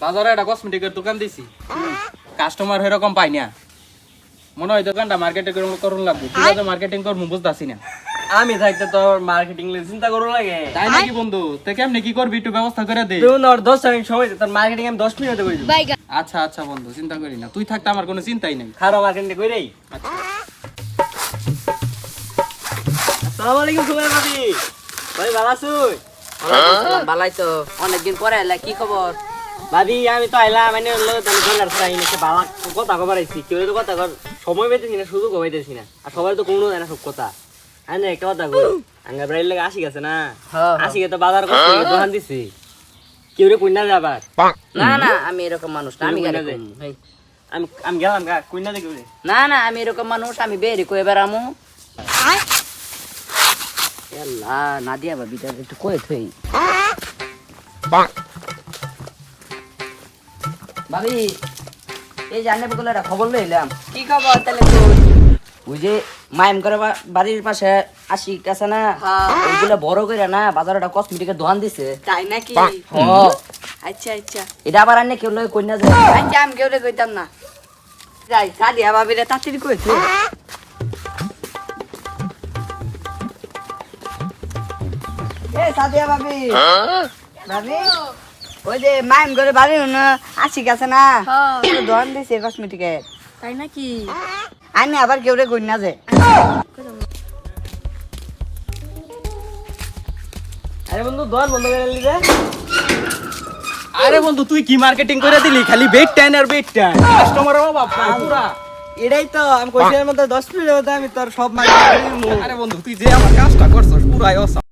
বাজারে একটা কসমেটিকের দোকান দিছি, কাস্টমার এরকম পাই না। মনে হয় দোকানটা মার্কেটিং করুন লাগবে। কিভাবে মার্কেটিং করবো বুঝতেছি না। আমি থাকতে তোর মার্কেটিং চিন্তা করো লাগে। তাই নাকি বন্ধু? তো কেমনে কি করবি একটু ব্যবস্থা করে দে। তুই ওর 10 সেকেন্ড সময় দে, তোর মার্কেটিং আমি 10 মিনিটে করে দেব। আচ্ছা আচ্ছা বন্ধু, চিন্তা করি না, তুই থাকতে আমার কোনো চিন্তাই নেই। খারাপ মার্কেটিং কইরেই। আসসালামু আলাইকুম সুলাইমান ভাবি। ভাই ভালো আছুই? বালাই তো অনেকদিন পরে এলা, কি খবর? ভাবি আমি তো আইলাম মানে লগে তো গঙ্গার ফ্রাই নিতে বালা কথা কবার আইছি। কেউ তো কথা কর সময় পাইতেছি না, সুযোগ পাইতেছি না। আর সবাই তো কোনো জানে সব কথা। আনে একটা কথা কই, আঙ্গা ব্রাইল লাগে আসি গেছে না। আসি গে তো বাজার করতে দোকান দিছি। কেউ রে কইনা যাবার। না না, আমি এরকম মানুষ না, আমি গাড়ি কম। হেই, আমি আমি গেলাম গা কইনা দেখি রে। না না, আমি এরকম মানুষ, আমি বেরি কই বেড়ামু। এলা নাদিয়া ভাবিটা একটু কই থই। ভাবি, এই জানে বলে একটা খবর লইলাম। কি খবর তাহলে তোর? ওই যে মাইম করে বাড়ির পাশে আশিক আছে না, ওইগুলা বড় করে না বাজারে একটা কসমেটিকের দোকান দিছে। তাই নাকি? আচ্ছা আচ্ছা এটা আবার আনে কেউ লয় কইনা যায়। আচ্ছা, আমি কেউ কইতাম না। যাই সাদিয়া ভাবিরে তাড়াতাড়ি কইছে। এ সাদিয়া ভাবি, ভাবি ওই যে মাইম করে বাড়ি না আসি গেছে না, দোকান দিছে কসমেটিকের। তাই নাকি? আমি আবার কেউ রে কই না যে। আরে বন্ধু দোকান বন্ধ করে দিলি রে। আরে বন্ধু তুই কি মার্কেটিং করে দিলি? খালি বেড টাইন আর বেড টাইন, কাস্টমার অভাব নাই পুরা। এটাই তো আমি কইছিলাম মধ্যে 10 মিনিটের মধ্যে আমি তোর সব মার্কেটিং। আরে বন্ধু তুই যে আমার কাজটা করছস পুরাই অসাম।